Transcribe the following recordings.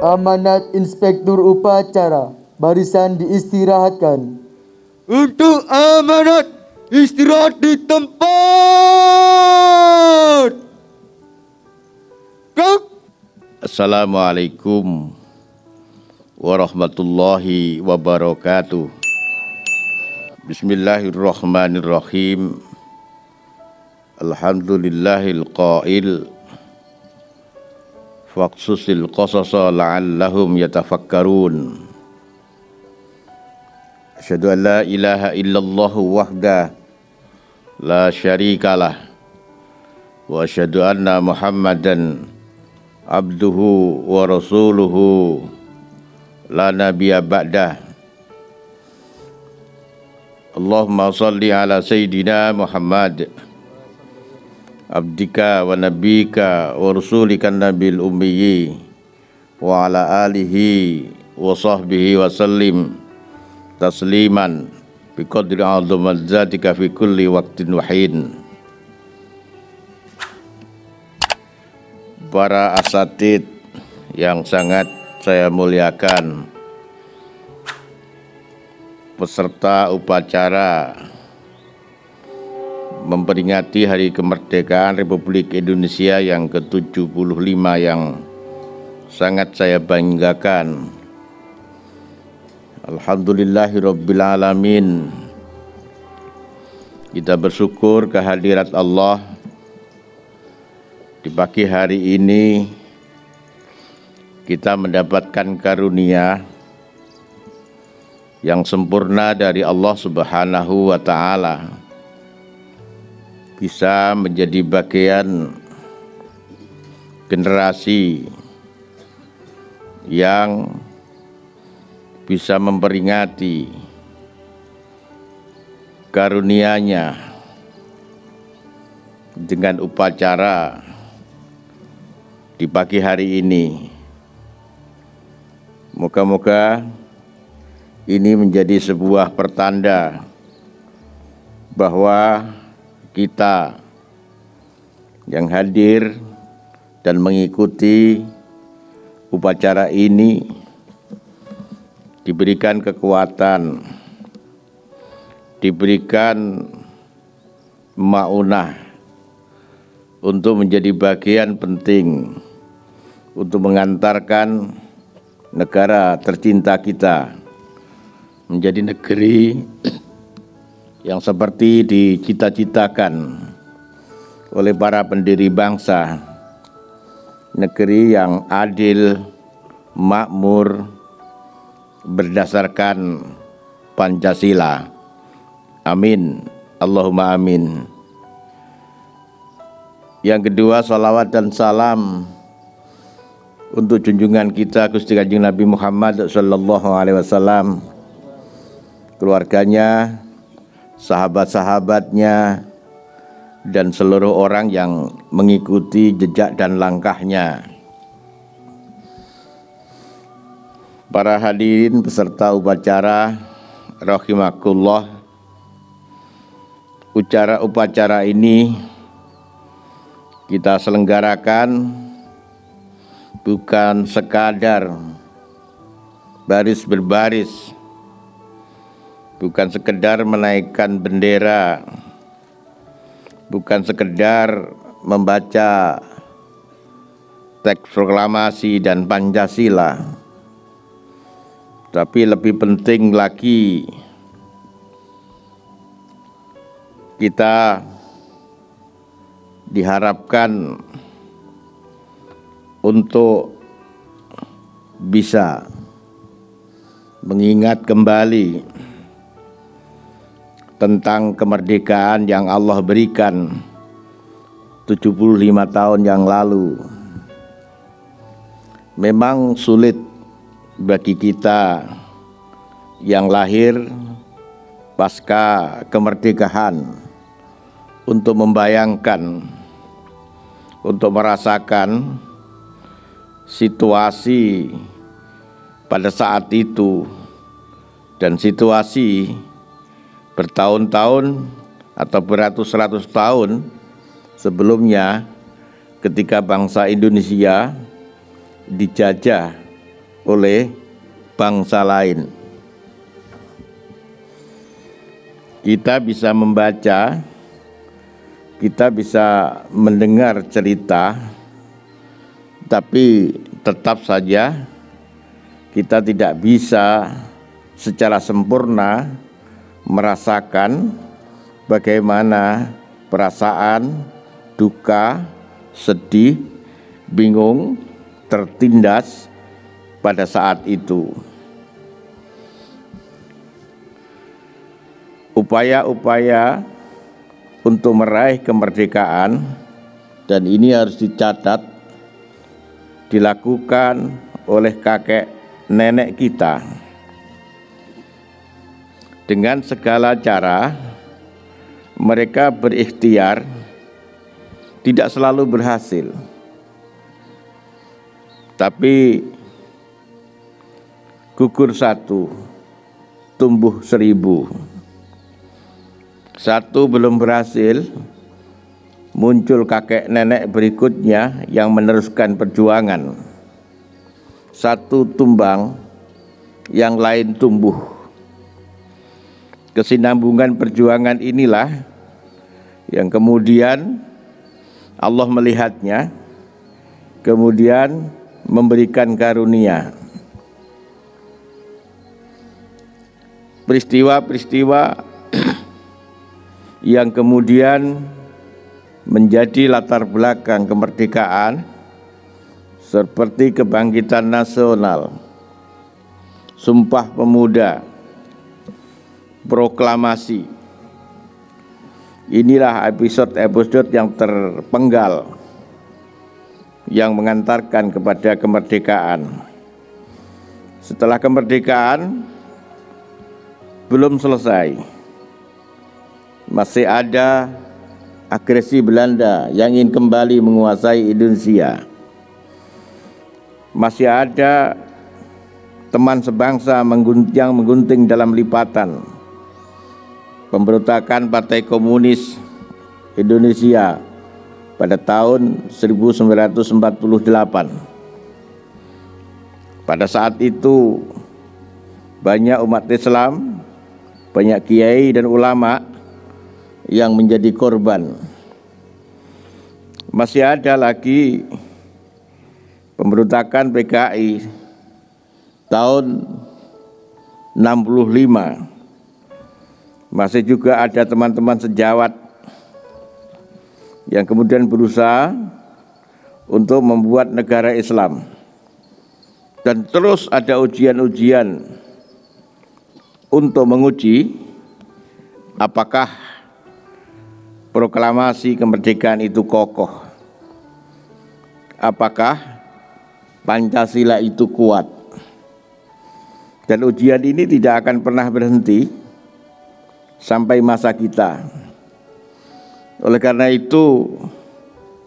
Amanat Inspektur Upacara, barisan diistirahatkan. Untuk amanat, istirahat di tempat. Assalamualaikum warahmatullahi wabarakatuh. Bismillahirrahmanirrahim. Alhamdulillahil qail faqsusil qasasa la'allahum yatafakkarun. Asyhadu an la ilaha illallah wahda la syarikalah wa asyhadu anna Muhammadan abduhu wa rasuluhu la nabiyya ba'dah. Allahumma salli ala sayyidina Muhammad abdika wa nabika wa rasulika nabil ummiyi wa ala alihi wa sahbihi wa sallim tasliman biqadri azamat zatika fi kulli waqtin wahin. Para asatid yang sangat saya muliakan, peserta upacara memperingati Hari Kemerdekaan Republik Indonesia yang ke-75 yang sangat saya banggakan. Alhamdulillahirabbil alamin. Kita bersyukur kehadirat Allah di pagi hari ini. Kita mendapatkan karunia yang sempurna dari Allah Subhanahu wa Ta'ala, bisa menjadi bagian generasi yang bisa memperingati karunia-Nya dengan upacara di pagi hari ini. Moga-moga ini menjadi sebuah pertanda bahwa kita yang hadir dan mengikuti upacara ini diberikan kekuatan, diberikan maunah untuk menjadi bagian penting untuk mengantarkan negara tercinta kita menjadi negeri yang seperti dicita-citakan oleh para pendiri bangsa, negeri yang adil, makmur, berdasarkan Pancasila. Amin, Allahumma amin. Yang kedua, salawat dan salam untuk junjungan kita Gusti Kanjeng Nabi Muhammad sallallahu alaihi wasallam, keluarganya, sahabat-sahabatnya, dan seluruh orang yang mengikuti jejak dan langkahnya. Para hadirin peserta upacara rahimakumullah, upacara ini kita selenggarakan bukan sekadar baris berbaris, bukan sekedar menaikkan bendera, bukan sekedar membaca teks proklamasi dan Pancasila, tapi lebih penting lagi kita diharapkan untuk bisa mengingat kembali tentang kemerdekaan yang Allah berikan 75 tahun yang lalu. Memang sulit bagi kita yang lahir pasca kemerdekaan untuk membayangkan, untuk merasakan situasi pada saat itu dan situasi bertahun-tahun atau beratus-ratus tahun sebelumnya ketika bangsa Indonesia dijajah oleh bangsa lain. Kita bisa membaca, kita bisa mendengar cerita, tapi tetap saja kita tidak bisa secara sempurna merasakan bagaimana perasaan duka, sedih, bingung, tertindas pada saat itu. Upaya-upaya untuk meraih kemerdekaan, dan ini harus dicatat, dilakukan oleh kakek nenek kita dengan segala cara. Mereka berikhtiar, tidak selalu berhasil, tapi gugur satu, tumbuh 1000. Satu belum berhasil, muncul kakek nenek berikutnya yang meneruskan perjuangan. Satu tumbang, yang lain tumbuh. Kesinambungan perjuangan inilah yang kemudian Allah melihatnya, kemudian memberikan karunia. Peristiwa-peristiwa yang kemudian menjadi latar belakang kemerdekaan seperti kebangkitan nasional, Sumpah Pemuda, proklamasi. Inilah episode-episode yang terpenggal yang mengantarkan kepada kemerdekaan. Setelah kemerdekaan belum selesai. Masih ada agresi Belanda yang ingin kembali menguasai Indonesia. Masih ada teman sebangsa yang menggunting dalam lipatan pemberontakan Partai Komunis Indonesia pada tahun 1948. Pada saat itu banyak umat Islam, banyak kiai dan ulama yang menjadi korban. Masih ada lagi pemberontakan PKI tahun 65. Masih juga ada teman-teman sejawat yang kemudian berusaha untuk membuat negara Islam. Dan terus ada ujian-ujian untuk menguji apakah proklamasi kemerdekaan itu kokoh, apakah Pancasila itu kuat. Dan ujian ini tidak akan pernah berhenti sampai masa kita. Oleh karena itu,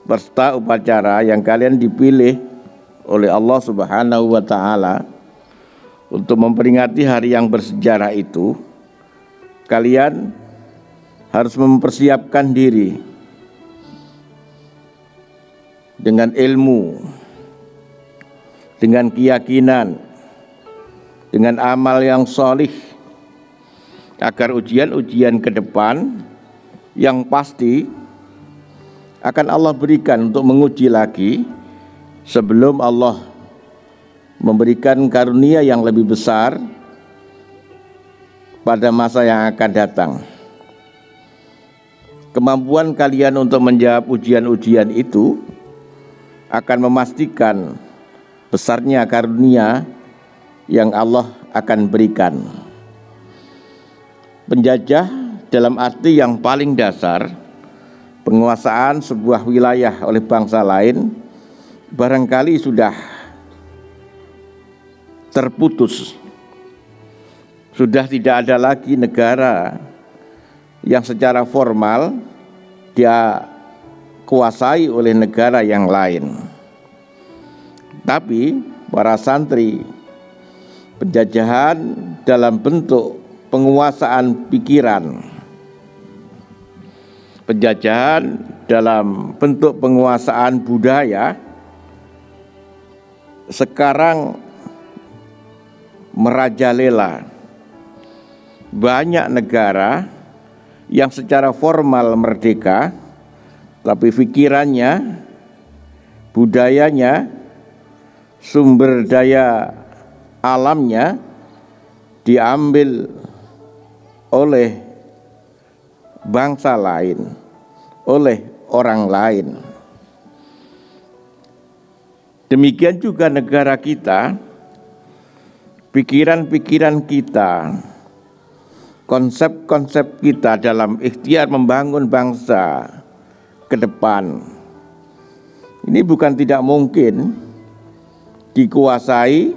peserta upacara yang kalian dipilih oleh Allah Subhanahu wa Ta'ala untuk memperingati hari yang bersejarah itu, kalian harus mempersiapkan diri dengan ilmu, dengan keyakinan, dengan amal yang sholih, agar ujian-ujian ke depan yang pasti akan Allah berikan untuk menguji lagi sebelum Allah memberikan karunia yang lebih besar pada masa yang akan datang. Kemampuan kalian untuk menjawab ujian-ujian itu akan memastikan besarnya karunia yang Allah akan berikan. Penjajah dalam arti yang paling dasar, penguasaan sebuah wilayah oleh bangsa lain barangkali sudah terputus. Sudah tidak ada lagi negara yang secara formal dia kuasai oleh negara yang lain. Tapi para santri, penjajahan dalam bentuk penguasaan pikiran, penjajahan dalam bentuk penguasaan budaya, sekarang merajalela. Banyak negara yang secara formal merdeka, tapi pikirannya, budayanya, sumber daya alamnya diambil oleh bangsa lain, oleh orang lain. Demikian juga negara kita, pikiran-pikiran kita, konsep-konsep kita dalam ikhtiar membangun bangsa ke depan, ini bukan tidak mungkin dikuasai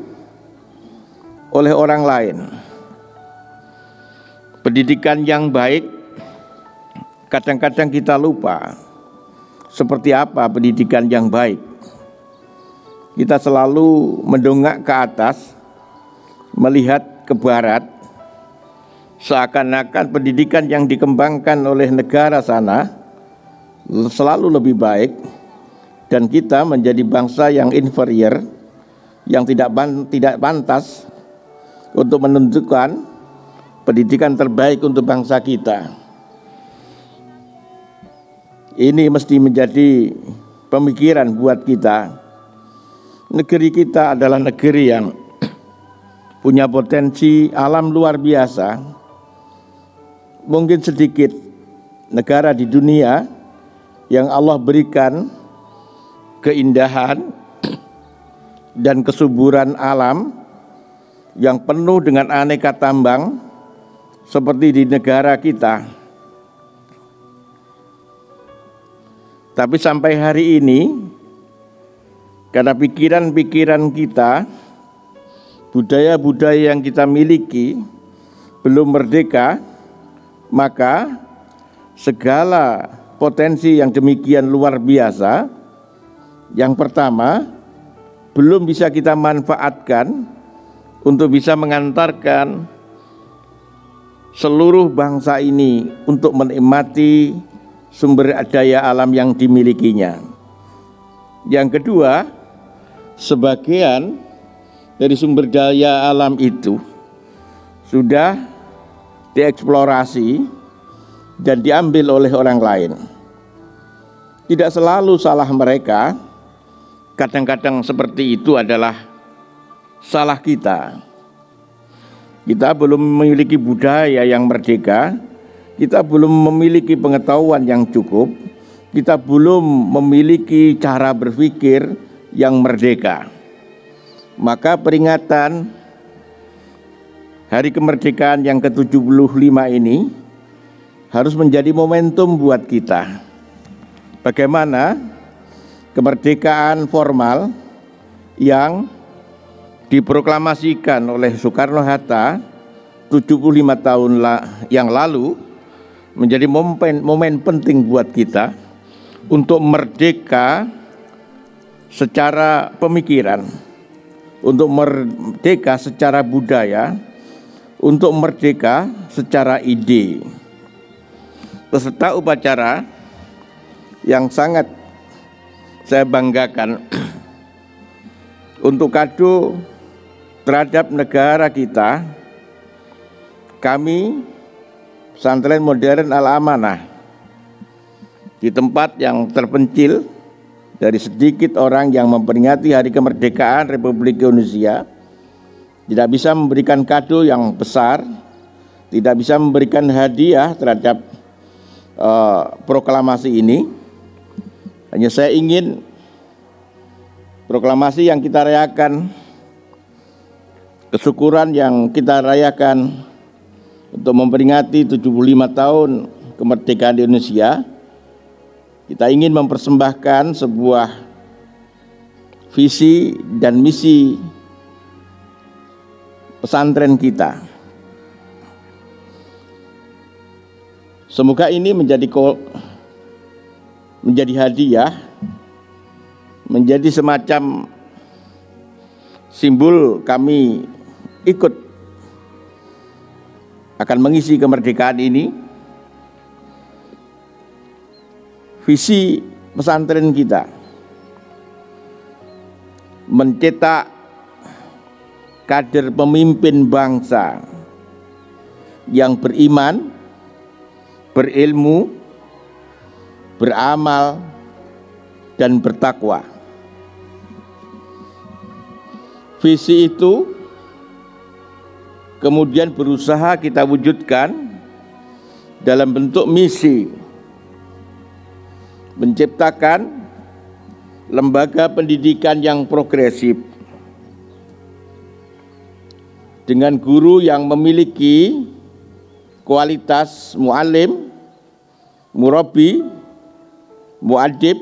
oleh orang lain. Pendidikan yang baik, kadang-kadang kita lupa seperti apa pendidikan yang baik. Kita selalu mendongak ke atas, melihat ke barat, seakan-akan pendidikan yang dikembangkan oleh negara sana selalu lebih baik, dan kita menjadi bangsa yang inferior, yang tidak pantas untuk menentukan pendidikan terbaik untuk bangsa kita. Ini mesti menjadi pemikiran buat kita. Negeri kita adalah negeri yang punya potensi alam luar biasa. Mungkin sedikit negara di dunia yang Allah berikan keindahan dan kesuburan alam yang penuh dengan aneka tambang seperti di negara kita. Tapi sampai hari ini, karena pikiran-pikiran kita, budaya-budaya yang kita miliki belum merdeka, maka segala potensi yang demikian luar biasa, yang pertama, belum bisa kita manfaatkan untuk bisa mengantarkan seluruh bangsa ini untuk menikmati sumber daya alam yang dimilikinya. Yang kedua, sebagian dari sumber daya alam itu sudah dieksplorasi dan diambil oleh orang lain. Tidak selalu salah mereka, kadang-kadang seperti itu adalah salah kita. Kita belum memiliki budaya yang merdeka, kita belum memiliki pengetahuan yang cukup, kita belum memiliki cara berpikir yang merdeka. Maka peringatan Hari Kemerdekaan yang ke-75 ini harus menjadi momentum buat kita. Bagaimana kemerdekaan formal yang diproklamasikan oleh Soekarno-Hatta 75 tahun yang lalu menjadi momen penting buat kita untuk merdeka secara pemikiran, untuk merdeka secara budaya, untuk merdeka secara ide. Peserta upacara yang sangat saya banggakan untuk kado terhadap negara kita, kami Pesantren Modern Al-Amanah di tempat yang terpencil dari sedikit orang yang memperingati Hari Kemerdekaan Republik Indonesia, tidak bisa memberikan kado yang besar, tidak bisa memberikan hadiah terhadap proklamasi ini. Hanya saya ingin proklamasi yang kita rayakan, kesyukuran yang kita rayakan untuk memperingati 75 tahun kemerdekaan di Indonesia, kita ingin mempersembahkan sebuah visi dan misi pesantren kita. Semoga ini menjadi hadiah, menjadi semacam simbol kami ikut akan mengisi kemerdekaan ini. Visi pesantren kita mencetak kader pemimpin bangsa yang beriman, berilmu, beramal, dan bertakwa. Visi itu kemudian berusaha kita wujudkan dalam bentuk misi, menciptakan lembaga pendidikan yang progresif dengan guru yang memiliki kualitas mu'alim, murabbi, mu'adib,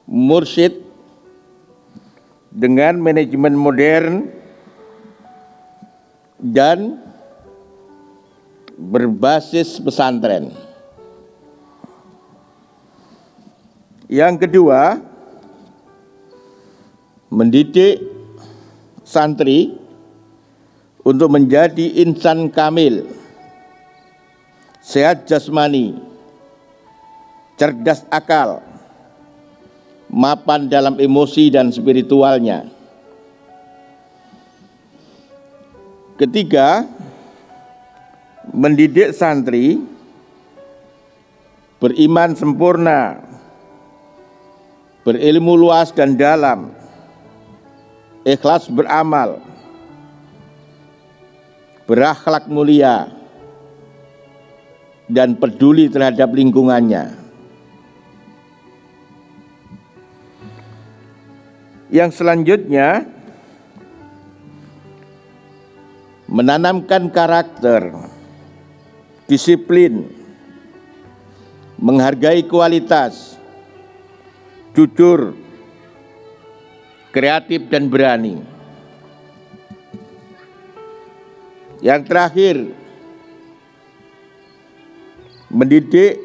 mursyid, dengan manajemen modern dan berbasis pesantren. Yang kedua, mendidik santri untuk menjadi insan kamil, sehat jasmani, cerdas akal, mapan dalam emosi dan spiritualnya. Ketiga, mendidik santri beriman sempurna, berilmu luas dan dalam, ikhlas beramal, berakhlak mulia, dan peduli terhadap lingkungannya. Yang selanjutnya, menanamkan karakter, disiplin, menghargai kualitas, jujur, kreatif, dan berani. Yang terakhir, mendidik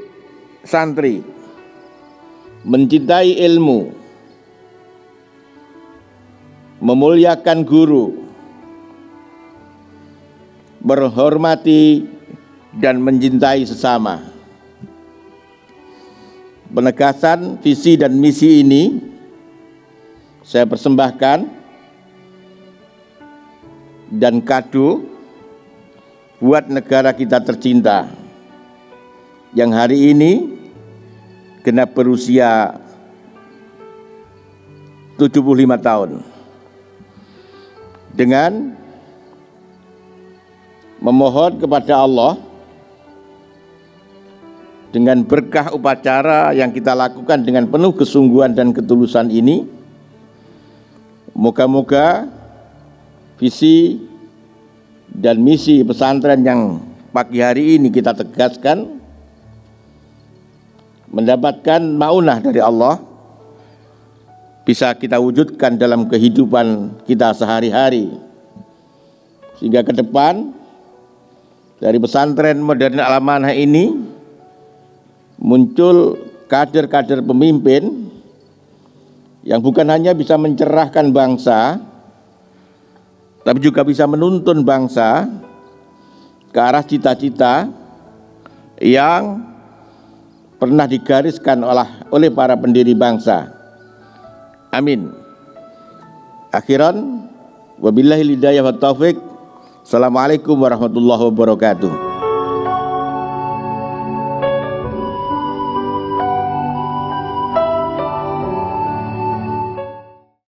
santri mencintai ilmu, memuliakan guru, menghormati dan mencintai sesama. Penegasan visi dan misi ini saya persembahkan dan kado buat negara kita tercinta yang hari ini genap berusia 75 tahun. Dengan memohon kepada Allah, dengan berkah upacara yang kita lakukan dengan penuh kesungguhan dan ketulusan ini, moga-moga visi dan misi pesantren yang pagi hari ini kita tegaskan mendapatkan maunah dari Allah, bisa kita wujudkan dalam kehidupan kita sehari-hari, sehingga ke depan dari pesantren modern Al-Amanah ini muncul kader-kader pemimpin yang bukan hanya bisa mencerahkan bangsa, tapi juga bisa menuntun bangsa ke arah cita-cita yang pernah digariskan oleh para pendiri bangsa. Amin. Akhiran, wabillahi hidayah wa taufiq. Assalamualaikum warahmatullahi wabarakatuh.